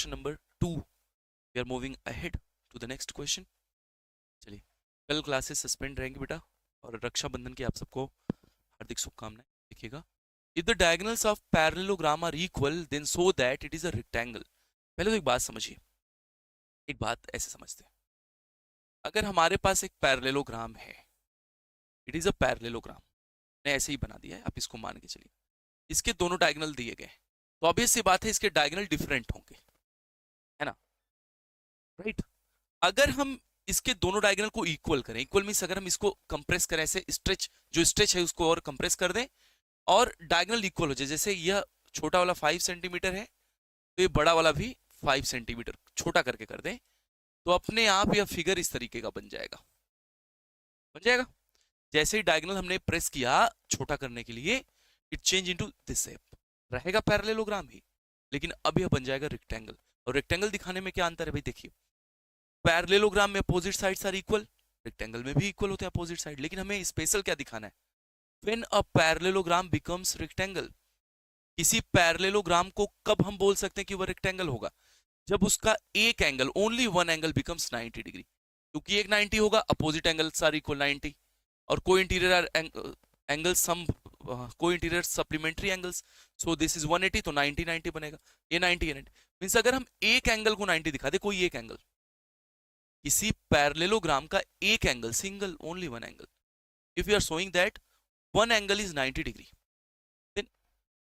Question number 2 we are moving ahead to the next question. चलिए, कल classes suspend रहेंगी बेटा, और रक्षाबंधन की आप सबको हार्दिक शुभकामनाएं। देखिएगा, if the diagonals of parallelogram are equal then so that it is a rectangle. पहले तो एक बात समझिए, एक बात ऐसे समझते हैं, अगर हमारे पास एक पैरेललोग्राम है, इट इज अ पैरेललोग्राम, ने ऐसे ही बना दिया है, आप इसको मान के चलिए, इसके दोनों डायगोनल दिए गए, तो ऑब्वियस सी बात है इसके डायगोनल डिफरेंट होंगे, है ना, राइट। अगर हम इसके दोनों डायगोनल को इक्वल करें, इक्वल मींस अगर हम इसको कंप्रेस करें, ऐसे स्ट्रेच, जो स्ट्रेच है उसको और कंप्रेस कर दें और डायगोनल इक्वल हो जाए, जैसे यह छोटा वाला 5 सेंटीमीटर है तो ये बड़ा वाला भी 5 सेंटीमीटर छोटा करके कर दें, तो अपने आप यह फिगर इस तरीके का बन जाएगा, बन जाएगा। जैसे ही डायगोनल हमने प्रेस किया छोटा करने के लिए, it change into this shape, रहेगा पैरेललोग्राम ही, लेकिन अब यह बन जाएगा रेक्टेंगल। और रेक्टेंगल दिखाने में क्या अंतर है भाई, देखिए, पैरेललोग्राम में opposite sides are equal, rectangle में भी इक्वल होते हैं अपोजिट साइड, लेकिन हमें स्पेशल क्या दिखाना है, when a parallelogram becomes rectangle. किसी पैरेललोग्राम को कब हम बोल सकते हैं कि वह रेक्टेंगल होगा, जब उसका एक angle, only one angle becomes 90 degree, क्योंकि एक 90 होगा, अपोजिट एंगल्स आर इक्वल 90, और को इंटीरियर एंगल सम, को interior supplementary angles, so this is 180, तो 90 90 बनेगा, ये 90 ये 90 मींस अगर हम एक एंगल को 90 दिखा दे, कोई एक एंगल, किसी पैरेललोग्राम का एक angle, single only one angle, if you are showing that one angle is 90 degree, then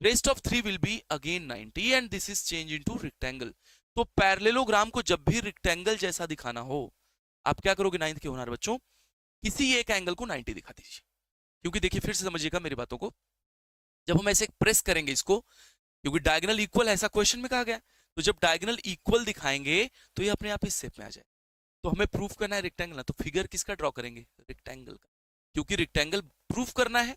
rest of three will be again 90 and this is changed into rectangle। तो पैरेललोग्राम को जब भी रेक्टेंगल जैसा दिखाना हो, आप क्या करोगे नाइन्थ के होनहार बच्चों, किसी एक एंगल को 90 दिखा दीजिए। क्योंकि देखिए, फिर से समझिएगा मेरी बातों को, जब हम ऐसे प्रेस करेंगे इसको, क्योंकि डायगोनल इक्वल ऐसा क्वेश्चन में कहा गया, तो जब डायगोनल इक्वल दिखाएंगे तो ये अपने आप इस शेप में आ जाए। तो हमें प्रूफ करना है रेक्टेंगल ना, तो फिगर किसका ड्रॉ करेंगे, रेक्टेंगल का, क्योंकि रेक्टेंगल प्रूफ करना है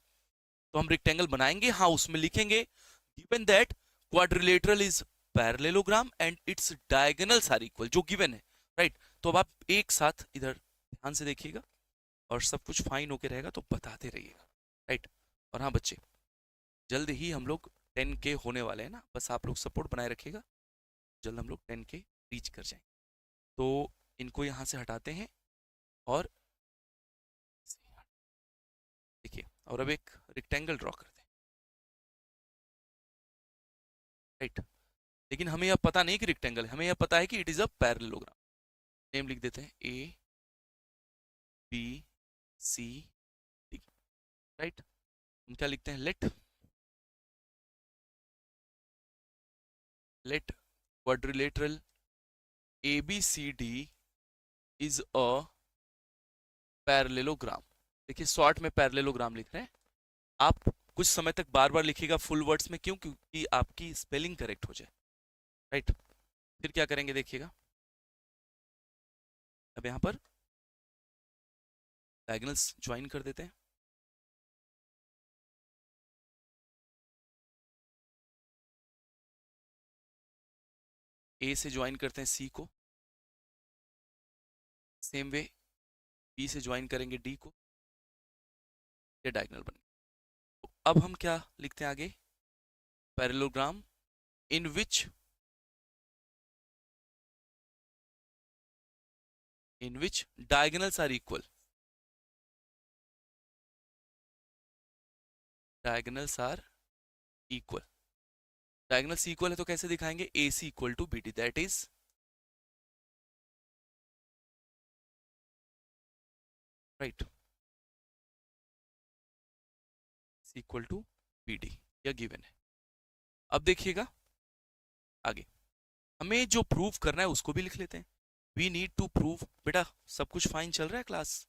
तो हम रेक्टेंगल बनाएंगे। हाँ, उसमें लिखेंगे given that quadrilateral is parallelogram and its diagonals are equal, जो गिवन है, राइट। तो अब आप एक साथ इधर ध्यान से देखिएगा और सब कुछ फाइन होके रहेगा तो बताते रहिएगा, राइट। और हाँ बच्चे, जल्द ही हम लोग 10K होने वाले हैं ना, बस आप लोग सपोर्ट बनाए रखिएगा, जल्द हम लोग 10K रीच कर जाएंगे। तो इनको यहाँ से हटाते हैं और देखिए, और अब एक रेक्टेंगल ड्रॉ करते हैं, राइट। लेकिन हमें यह पता नहीं कि रेक्टेंगल है, हमें यह पता है कि it is a parallelogram. Name लिख देते हैं A B C D, right. हम क्या लिखते हैं, let quadrilateral A B C D is a parallelogram. देखिए, शॉर्ट में पैरेललोग्राम लिख रहे हैं, आप कुछ समय तक बार बार लिखिएगा फुल वर्ड्स में, क्यों, क्योंकि आपकी स्पेलिंग करेक्ट हो जाए, राइट। फिर क्या करेंगे देखिएगा, अब यहाँ पर डायगोनल्स ज्वाइन कर देते हैं, ए से ज्वाइन करते हैं सी को, सेम वे बी से ज्वाइन करेंगे डी को, ये डायगोनल बन गया। तो अब हम क्या लिखते हैं आगे, parallelogram in which diagonals are equal, diagonals are equal, diagonals equal है तो कैसे दिखाएंगे, A C equal to B D, that is right, equal to B D, यह गिवन है। अब देखिएगा आगे, हमें जो प्रूव करना है उसको भी लिख लेते हैं। वी नीड टू प्रूव, बेटा सब कुछ फाइन चल रहा है क्लास,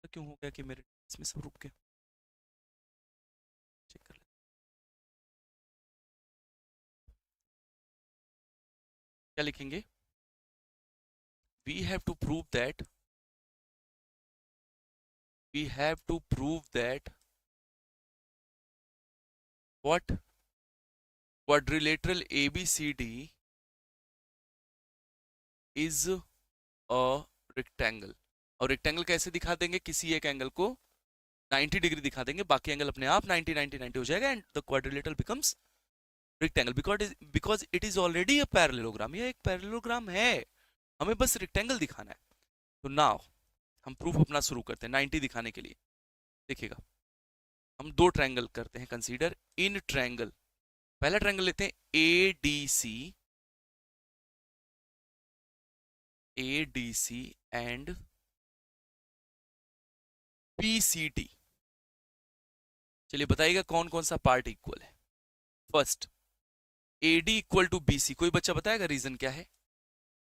तो क्यों हो गया कि मेरे इसमें सब रुक गए, चेक कर लेते। क्या लिखेंगे, we have to prove that, we have to prove that what quadrilateral ABCD is a rectangle। और रेक्टेंगल कैसे दिखा देंगे, किसी एक एंगल को 90 डिग्री दिखा देंगे, बाकी एंगल अपने आप 90 90 90 हो जाएगा and the quadrilateral becomes rectangle, because it is already a parallelogram, यह एक पैरेललोग्राम है, हमें बस रेक्टेंगल दिखाना है। तो नाउ हम प्रूफ अपना शुरू करते हैं 90 दिखाने के लिए। देखिएगा, हम दो ट्रायंगल करते हैं कंसीडर इन ट्रायंगल। पहला ट्रायंगल लेते हैं ADC एंड PCD। चलिए बताइएगा कौन कौन सा पार्ट इक्वल है। First, AD equal to BC, कोई बच्चा बताएगा रीजन क्या है?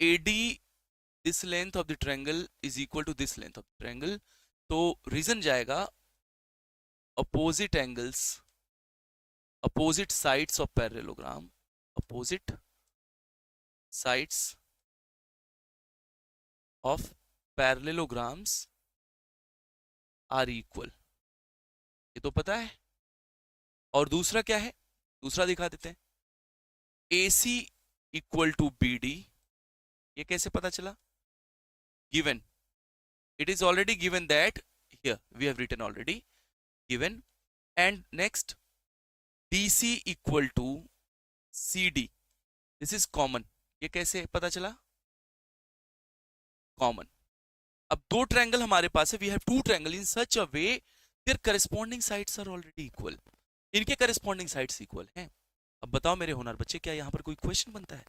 AD, this length of the triangle is equal to this length of the triangle, तो रीजन जाएगा opposite angles, opposite sides of parallelogram, opposite sides of parallelograms are equal, ये तो पता है। और दूसरा क्या है, दूसरा दिखा देते हैं, AC इक्वल टू BD, ये कैसे पता चला? Given, it is already given that here we have written already given, and next DC equal to CD, this is common, ये कैसे पता चला? कॉमन। अब दो ट्रायंगल हमारे पास है, we have two triangle in such a way their corresponding sides are already equal, इनके करस्पॉन्डिंग साइड्स इक्वल हैं। अब बताओ मेरे होनहार बच्चे, क्या यहाँ पर कोई क्वेश्चन बनता है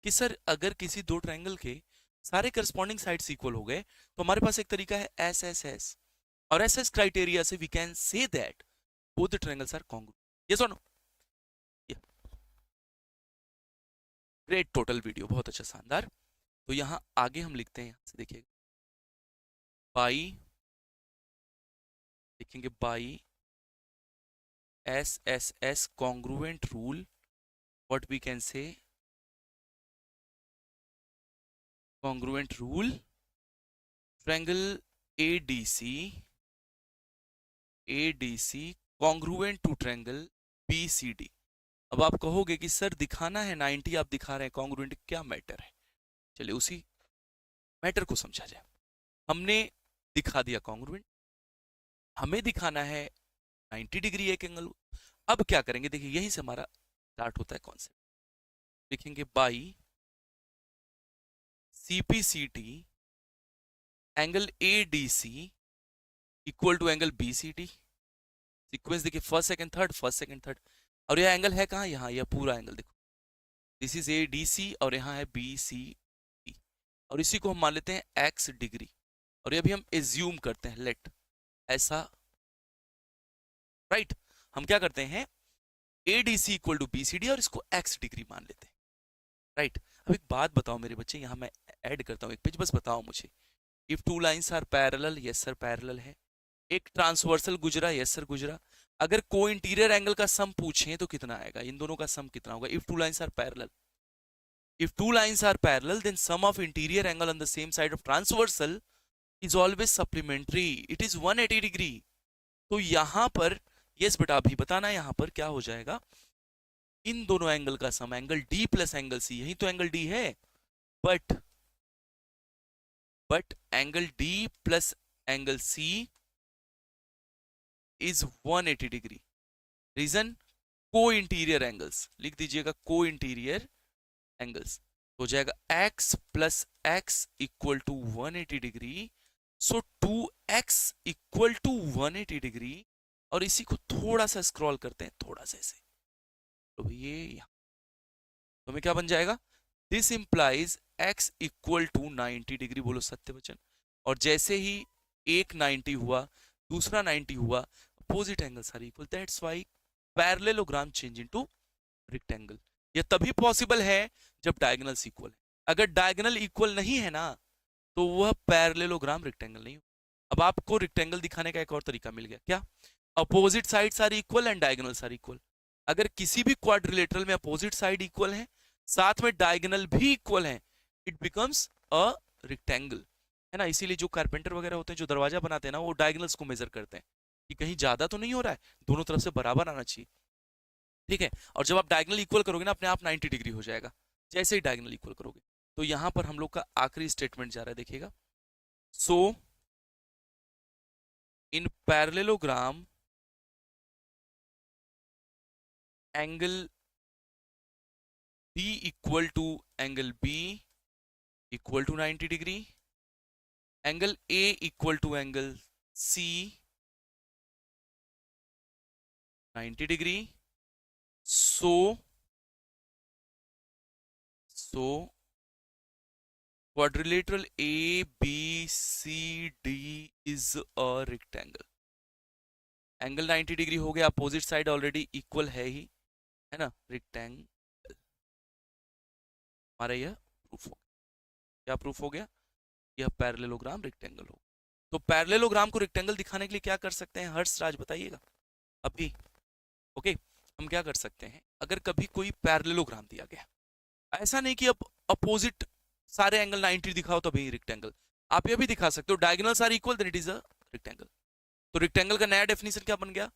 कि सर अगर किसी दो ट्रायंगल के सारे करस्पॉन्डिंग साइड्स इक्वल हो गए तो हमारे पास एक तरीका है SSS, और SS क्राइटेरिया से we can say that both the triangles are congruent. Yes और नो? ग्रेट, टोटल वीडियो बहुत अच्छा, शानदार। तो यहाँ आगे हम लिखते हैं, यहाँ से देखिएगा, बाई, लिखेंगे by SSS congruent rule, what we can say, congruent rule, triangle ADC congruent to triangle BCD। अब आप कहोगे कि सर दिखाना है 90, आप दिखा रहे हैं कॉन्ग्रुएंट, क्या मैटर है? चलिए उसी मैटर को समझा जाए। हमने दिखा दिया कॉन्ग्रुएंट, हमें दिखाना है 90 डिग्री एक एंगल। अब क्या करेंगे, देखिए यहीं से हमारा स्टार्ट होता है कॉन्सेप्ट। लिखेंगे by CPCD angle ADC equal to angle BCD। Sequence देखिए, first second third, first second third, और यह एंगल है कहाँ? यहाँ, यह पूरा एंगल देखो, दिस इज ADC और यहाँ है BCD, और इसी को हम मान लेते हैं x डिग्री, और ये भी हम एज्यूम करते हैं, लेट ऐसा, राइट। हम क्या करते हैं, ADC इक्वल टू BCD और इसको x डिग्री मान लेते हैं, राइट। अब एक बात बताओ मेरे बच्चे, यहाँ मैं ऐड करता हूँ एक पेज, बस बताओ मुझे, if two lines are parallel, yes sir parallel है, एक ट्रांसवर्सल गुजरा, यस सर गुजरा, अगर को इंटीरियर एंगल का सम पूछें तो कितना आएगा, इन दोनों का सम कितना होगा? If two lines are parallel, if two lines are parallel then sum of interior angle on the same side of transversal is always supplementary, it is 180 degree। तो यहां पर यस बेटा अभी बताना, यहां पर क्या हो जाएगा, इन दोनों एंगल का sum, angle D plus angle C, यही तो एंगल D है, but angle D plus angle C is 180 degree. Reason, co interior angles, लिख दीजिएगा को इंटीरियर एंगल्स, हो जाएगा x plus x equal to 180 degree, so 2x equal to 180 degree, और इसी को थोड़ा सा स्क्रॉल करते हैं, थोड़ा सा ऐसे, तो ये यहाँ तो हमें क्या बन जाएगा, this implies x equal to 90 degree, बोलो सत्य वचन। और जैसे ही एक 90 हुआ, दूसरा 90 हुआ, opposite angles are equal, that's why parallelogram change into rectangle. ये तभी पॉसिबल है जब डायगोनल्स इक्वल है, अगर डायगोनल इक्वल नहीं है ना तो वह पैरेललोग्राम रेक्टेंगल नहीं हो। अब आपको रेक्टेंगल दिखाने का एक और तरीका मिल गया, क्या? Opposite sides are equal and diagonals are equal. अगर किसी भी क्वाड्रिलेटरल में अपोजिट साइड इक्वल है, साथ में डायगोनल भी इक्वल है, इट बिकम्स अ रेक्टेंगल, है ना। इसीलिए जो कारपेंटर वगैरह होते हैं, जो दरवाजा बनाते हैं ना, वो डायगोनल्स को मेजर करते हैं कि कहीं ज्यादा तो नहीं हो रहा है, दोनों तरफ से बराबर आना चाहिए, ठीक है। और जब आप डायगोनल इक्वल करोगे ना, अपने आप 90 डिग्री हो जाएगा, जैसे ही डायगोनल इक्वल करोगे। तो यहां पर हम लोग का आखिरी स्टेटमेंट जा रहा है, देखिएगा, so in parallelogram angle D equal to angle B equal to 90 degree, angle A equal to angle C 90 degree. So quadrilateral ABCD is a rectangle. Angle 90 degree हो गया, अपोजिट साइड ऑलरेडी इक्वल है ही, है ना, rectangle. हमारा यह proof हो गया. क्या प्रूफ हो गया? यह पैरेललोग्राम रेक्टेंगल हो. तो पैरेललोग्राम को रेक्टेंगल दिखाने के लिए क्या कर सकते हैं, हर्ष राज बताइएगा अभी. ओके, हम क्या कर सकते हैं, अगर कभी कोई पैरेललोग्राम दिया गया, ऐसा नहीं कि अब अपोजिट सारे एंगल 90 दिखाओ तभी रेक्टेंगल, आप ये भी दिखा सकते हो diagonals are equal then it is a rectangle. तो रेक्टेंगल का नया डेफिनेशन क्या बन गया,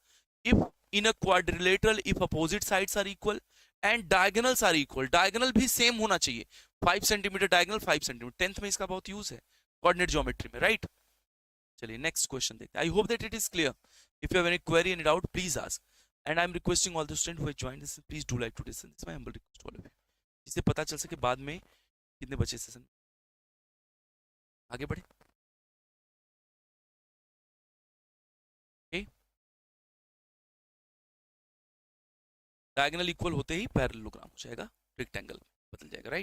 if in a quadrilateral if opposite sides are equal and diagonals are equal, diagonal भी सेम होना चाहिए, 5 सेंटीमीटर डायगोनल 5 सेंटीमीटर, 10th में इसका बहुत यूज है कोऑर्डिनेट ज्योमेट्री में, राइट. चलिए नेक्स्ट क्वेश्चन देखते हैं. I hope that it is clear. If you have any query any doubt please ask, and I am requesting all the student who have joined this please do like to listen, this my humble request to all of you, जिससे पता चल सके बाद में कितने बचे session. आगे बढ़े. डायगोनल इक्वल होते ही पैरेललोग्राम हो जाएगा, रेक्टेंगल बदल जाएगा, राइट.